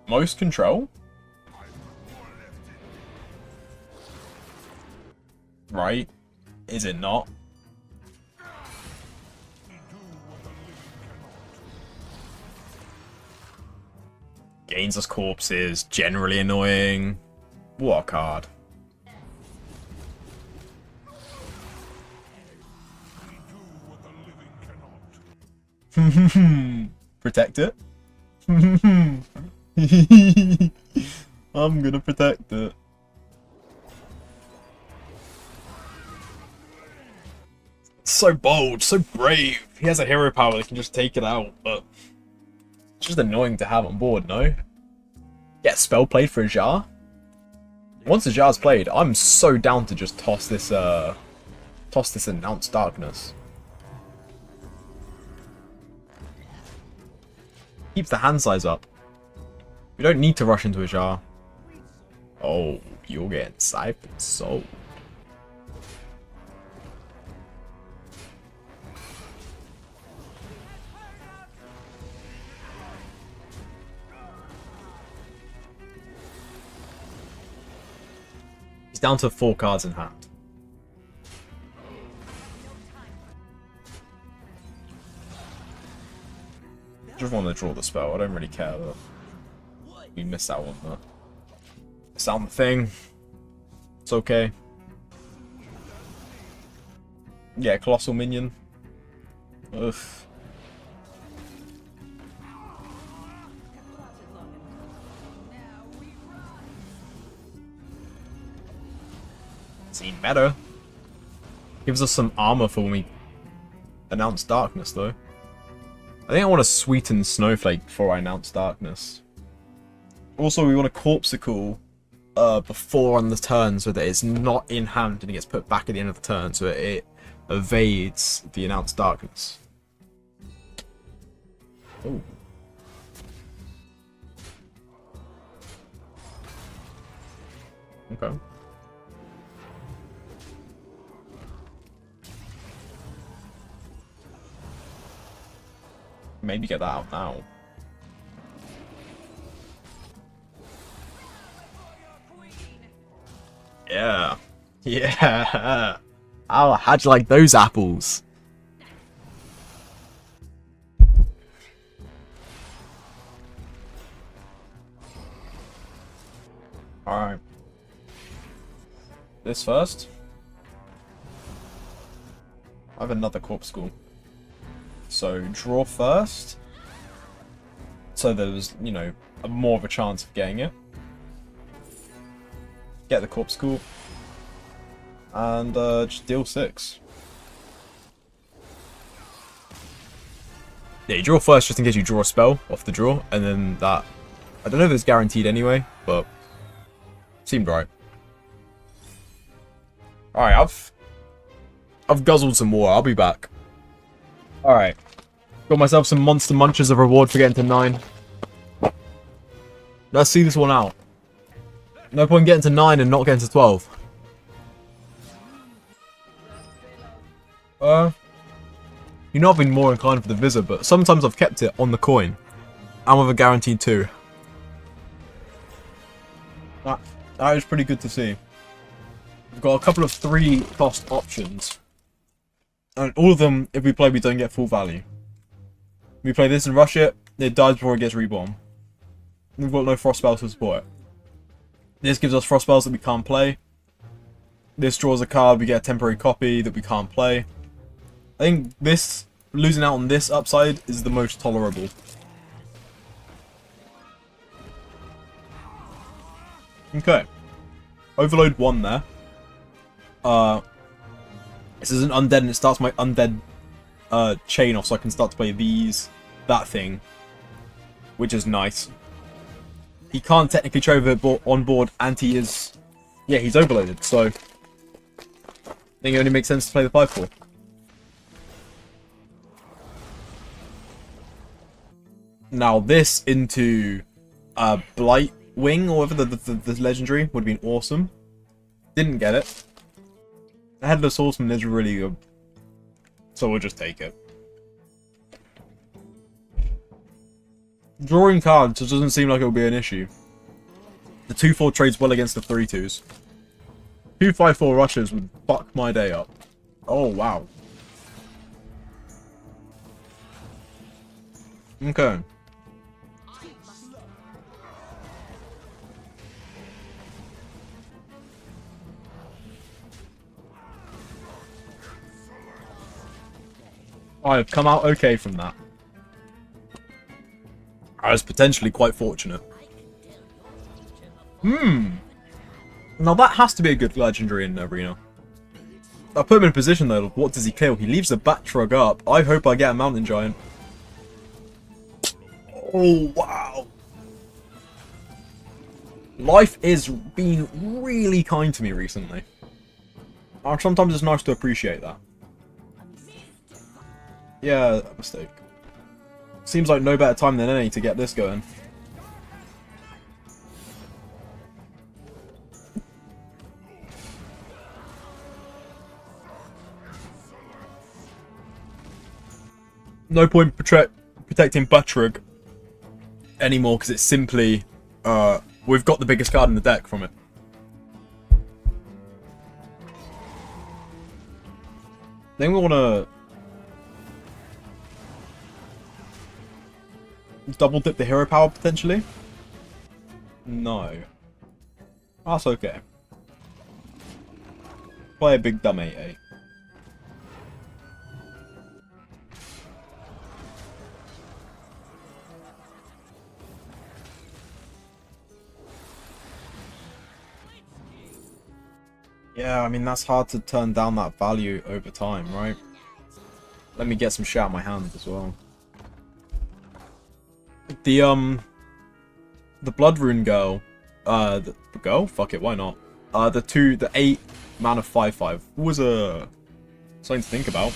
Most control? Right? Is it not? Gains us corpses, generally annoying. What a card. Protect it. I'm gonna protect it. So bold, so brave. He has a hero power that can just take it out, but it's just annoying to have on board, no? Get spell played for Ajah. Once Ajah's played, I'm so down to just toss this Announce Darkness. Keeps the hand size up. We don't need to rush into Ajah. Oh, you're getting siphoned sold. He's down to 4 cards in hand. Just want to draw the spell. I don't really care that we missed out on that. Missed out on the thing. It's okay. Yeah, Colossal Minion. Ugh. Seen better. Gives us some armor for when we announce Darkness, though. I think I want to sweeten Snowflake before I announce Darkness. Also, we want a Corpsicle before on the turn so that it's not in hand and it gets put back at the end of the turn so that it evades the announced darkness. Oh. Okay. Maybe get that out now. Yeah. Yeah. Oh, how'd you like those apples? Alright. This first. I have another Corpsicle. So, draw first. So there's, you know, more of a chance of getting it. Get the Corpsicle. And just deal 6. Yeah, you draw first just in case you draw a spell off the draw. And then that... I don't know if it's guaranteed anyway, but... seemed right. Alright, I've guzzled some more. I'll be back. Alright. Got myself some Monster Munch as a reward for getting to 9. Let's see this one out. No point getting to 9 and not getting to 12. You know I've been more inclined for the Visor, but sometimes I've kept it on the coin. And with a guaranteed 2. That is pretty good to see. We've got a couple of 3 cost options. And all of them, if we play, we don't get full value. We play this and rush it, it dies before it gets reborn. We've got no frost spells to support it. This gives us frost spells that we can't play. This draws a card, we get a temporary copy that we can't play. I think this, losing out on this upside, is the most tolerable. Okay. Overload 1 there. This is an undead and it starts my undead chain off so I can start to play these, that thing. Which is nice. He can't technically trade it on board and he is... yeah, he's overloaded, so... I think it only makes sense to play the 5/4. Now this into Blight Wing, or whatever, the legendary, would have been awesome. Didn't get it. Headless Horseman is really good. So we'll just take it. Drawing cards just doesn't seem like it'll be an issue. The 2/4 trades well against the 3/2s. 2/5/4 rushes would fuck my day up. Oh, wow. Okay. I've come out okay from that. I was potentially quite fortunate. Now that has to be a good legendary in Arena. I put him in a position though, what does he kill? He leaves the Batrug up. I hope I get a Mountain Giant. Oh, wow. Life is being really kind to me recently. Sometimes it's nice to appreciate that. Yeah, mistake. Seems like no better time than any to get this going. No point protecting Batrug anymore because it's simply we've got the biggest card in the deck from it. Then we want to double dip the hero power potentially. No, that's okay. Play a big dumb 8/8. Yeah, I mean, that's hard to turn down that value over time, right? Let me get some shit out of my hand as well. The, The Blood Rune girl. The girl? Fuck it, why not? The 8 mana 5/5 was something to think about.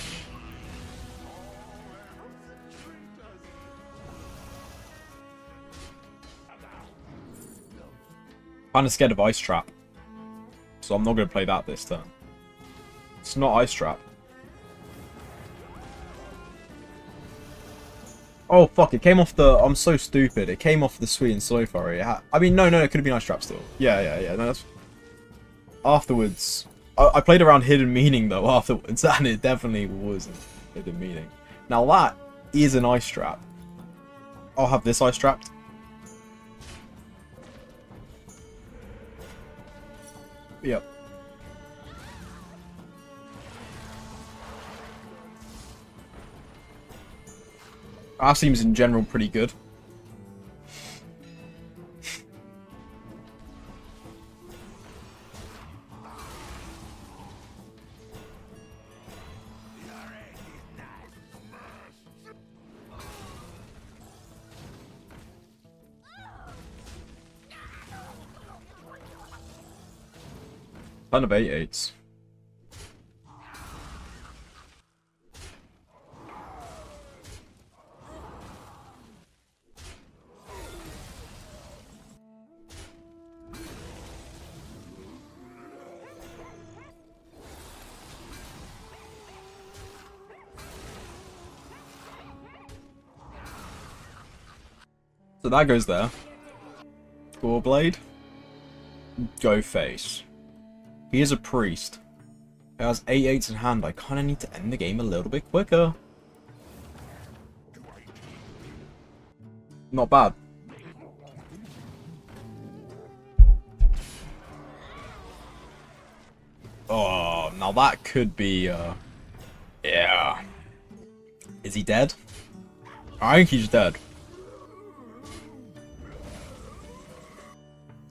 Kinda scared of Ice Trap. So I'm not gonna play that this turn. It's not Ice Trap. Oh fuck, it came off the... I'm so stupid. It came off the Sweet and Slow Flurry. I mean, no, it could have been Ice Trap still. Yeah. No, that's... Afterwards... I played around Hidden Meaning though afterwards, and it definitely wasn't Hidden Meaning. Now that is an Ice Trap. I'll have this Ice Trapped. Yep. That seems in general pretty good. Ton of 8/8s. So that goes there. Goreblade. Go face. He is a priest. He has 8/8s in hand. I kind of need to end the game a little bit quicker. Not bad. Oh, now that could be, yeah. Is he dead? I think he's dead.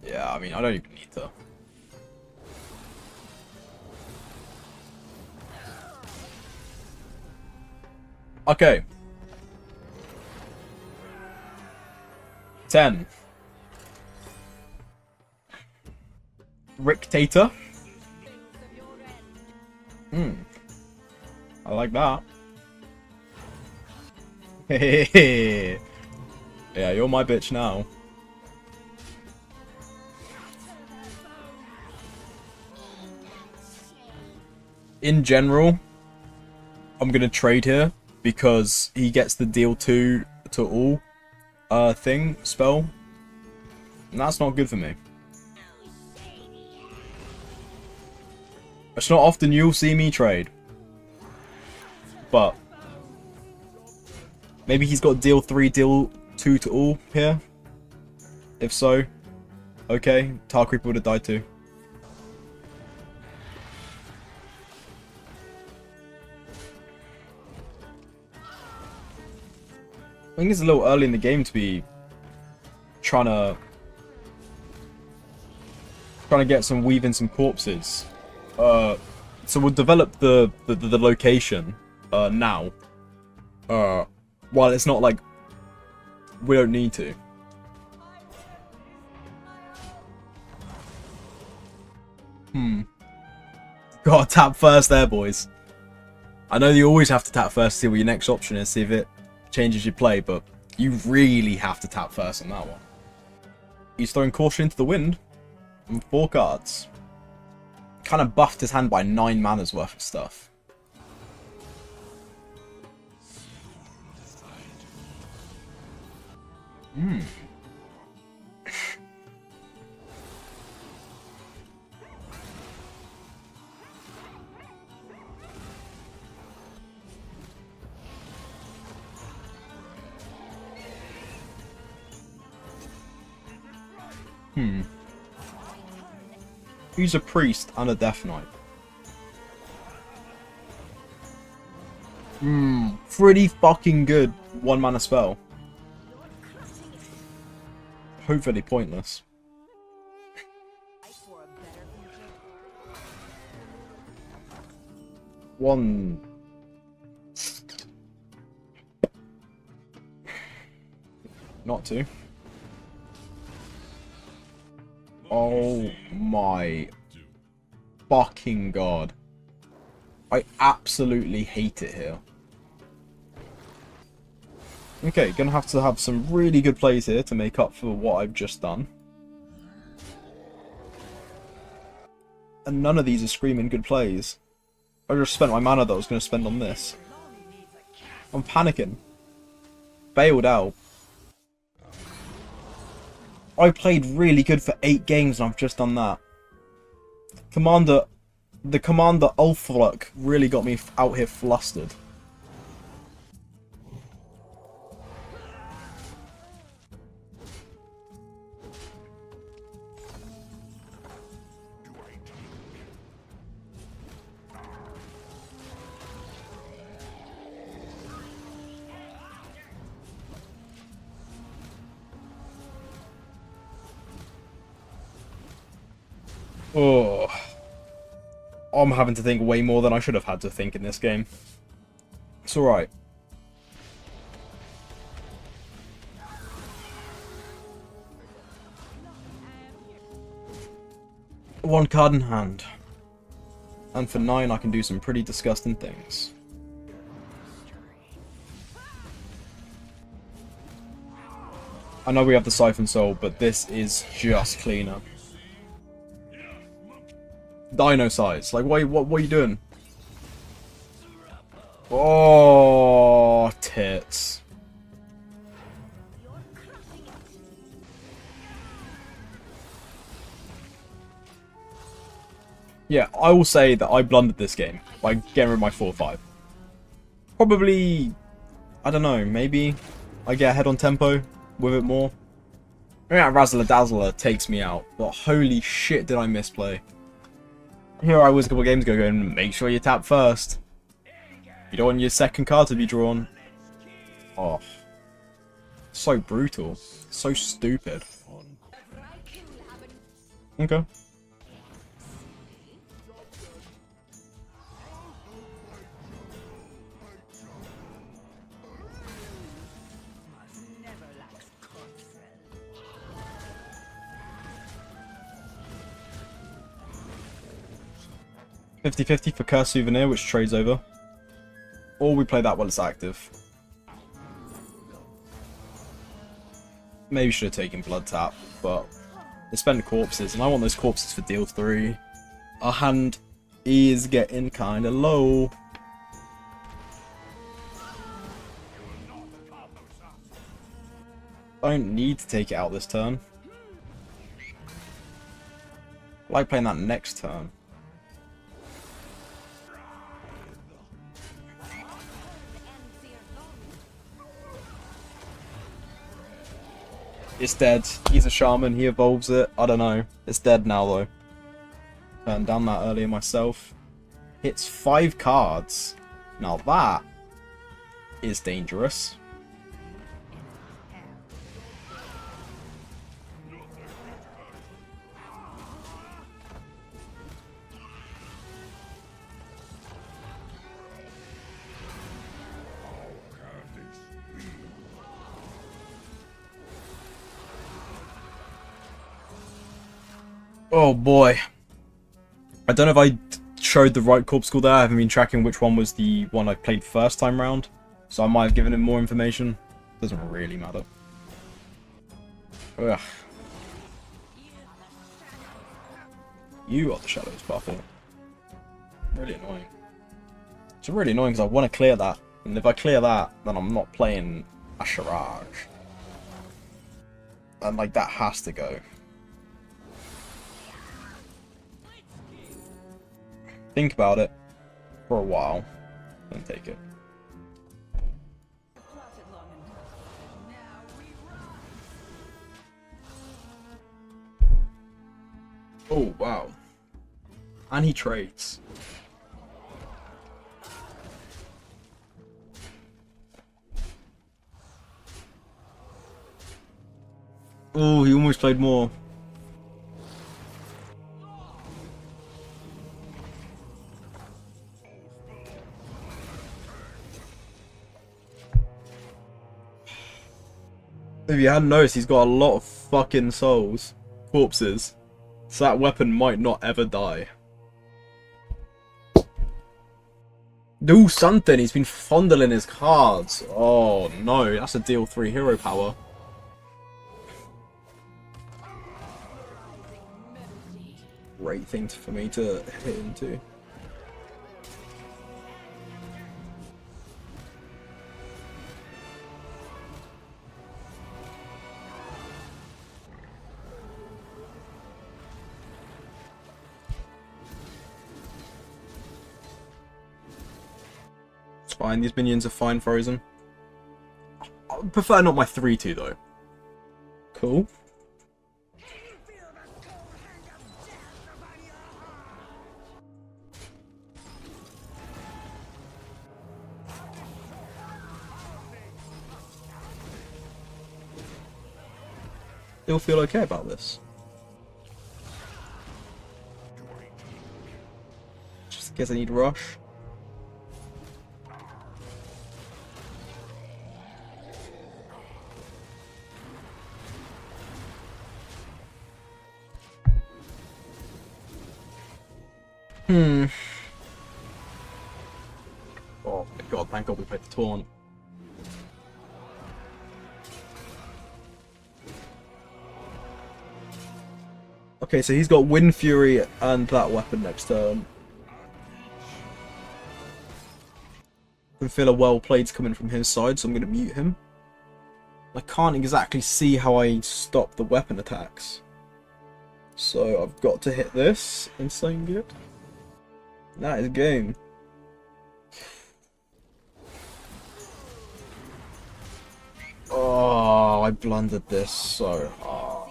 Yeah, I mean, I don't even need to. Okay. 10. Rictator. I like that. Hey. Yeah, you're my bitch now. In general, I'm gonna trade here because he gets the deal 2 to all thing spell, and that's not good for me. It's not often you'll see me trade, but maybe he's got deal 3, deal 2 to all here. If so, okay, Tar Creeper would have died too. I think it's a little early in the game to be trying to get some weaving some corpses. So we'll develop the location now. While it's not like we don't need to. Gotta tap first there, boys. I know you always have to tap first to see what your next option is, see if it changes your play, but you really have to tap first on that one. He's throwing Caution into the Wind and 4 cards. Kind of buffed his hand by 9 mana's worth of stuff. He's a priest and a Death Knight. Pretty fucking good 1 mana spell. Hopefully pointless. One. Not 2. Oh my fucking god. I absolutely hate it here. Okay, gonna have to have some really good plays here to make up for what I've just done. And none of these are screaming good plays. I just spent my mana that I was going to spend on this. I'm panicking. Bailed out. I played really good for 8 games and I've just done that. The Commander Ulfluck really got me out here flustered. Oh, I'm having to think way more than I should have had to think in this game. It's alright. One card in hand. And for 9 I can do some pretty disgusting things. I know we have the Siphon Soul, but this is just cleaner. Dino size. Like, what are you doing? Oh, tits. Yeah, I will say that I blundered this game by getting rid of my 4-5. Probably, I don't know, maybe I get ahead on tempo with it more. I mean, Razzler Dazzler takes me out, but holy shit did I misplay. Here I was a couple of games ago going, make sure you tap first. You don't want your second card to be drawn. Oh. So brutal. So stupid. Okay. $50-50 for Curse Souvenir, which trades over. Or we play that while it's active. Maybe should have taken Blood Tap, but they spend corpses, and I want those corpses for deal 3. Our hand is getting kinda low. I don't need to take it out this turn. I like playing that next turn. It's dead. He's a shaman, he evolves it. I don't know. It's dead now though. Turned down that earlier myself. Hits 5 cards. Now that is dangerous. Oh boy. I don't know if I showed the right corpse school there. I haven't been tracking which one was the one I played first time round. So I might have given him more information. Doesn't really matter. Ugh. You are the Shadows Buffer. Really annoying. It's really annoying because I want to clear that. And if I clear that, then I'm not playing a Shiraj. And like, that has to go. Think about it for a while, then take it. Oh, wow. And he trades. Oh, he almost played more. If you hadn't noticed, he's got a lot of fucking souls. Corpses. So that weapon might not ever die. Do something! He's been fondling his cards. Oh no, that's a deal 3 hero power. Great thing for me to hit into. It's fine, these minions are fine frozen. I prefer not my 3-2 though. Cool. Still feel okay about this. Just guess I need rush. Oh my god, thank god we played the taunt. Okay, so he's got Wind Fury and that weapon next turn. I can feel a well played's coming from his side, so I'm going to mute him. I can't exactly see how I stop the weapon attacks. So I've got to hit this and sling it. That is game. Oh, I blundered this so hard.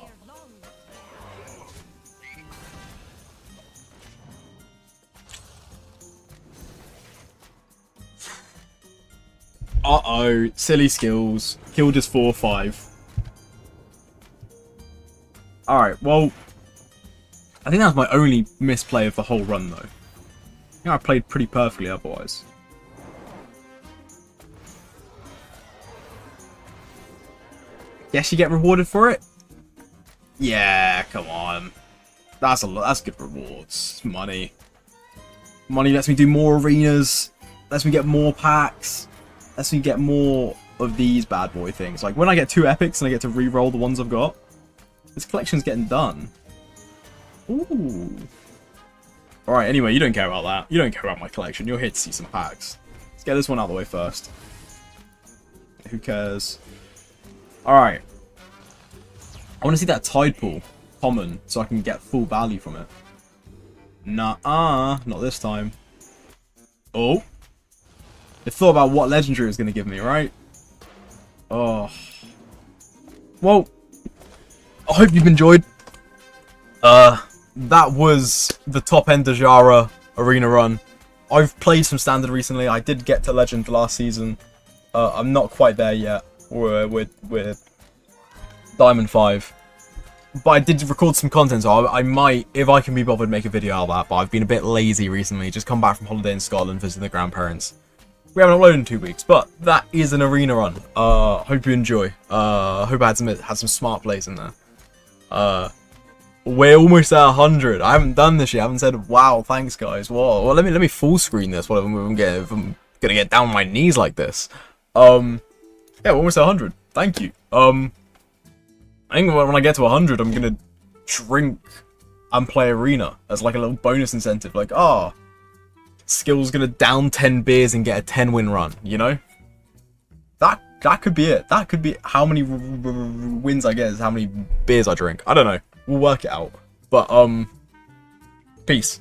Uh-oh, silly skills. Killed his 4-5. Alright, well, I think that was my only misplay of the whole run, though. I think I played pretty perfectly otherwise. Guess you get rewarded for it? Yeah, come on. That's a lot. That's good rewards. Money. Money lets me do more arenas. Lets me get more packs. Lets me get more of these bad boy things. Like when I get 2 epics and I get to re-roll the ones I've got. This collection's getting done. Ooh. Alright, anyway, you don't care about that. You don't care about my collection. You're here to see some packs. Let's get this one out of the way first. Who cares? Alright. I want to see that Tide Pool common so I can get full value from it. Nuh-uh. Not this time. Oh. They thought about what legendary was going to give me, right? Oh. Well, I hope you've enjoyed. That was the top end Dajara arena run. I've played some standard recently. I did get to legend last season. I'm not quite there yet. We're Diamond 5. But I did record some content, so I might, if I can be bothered, make a video out of that. But I've been a bit lazy recently. Just come back from holiday in Scotland, visiting the grandparents. We haven't uploaded in 2 weeks, but that is an arena run. Hope you enjoy. Hope I had some smart plays in there. We're almost at 100. I haven't done this yet. I haven't said, wow, thanks guys. Whoa. Well, let me full screen this. If I'm gonna get down on my knees like this. Yeah, we're almost at 100. Thank you. I think when I get to 100, I'm gonna drink and play arena as like a little bonus incentive. Like, skill's gonna down 10 beers and get a 10-win run. You know, that could be it. That could be how many wins I get is how many beers I drink. I don't know. We'll work it out. But peace.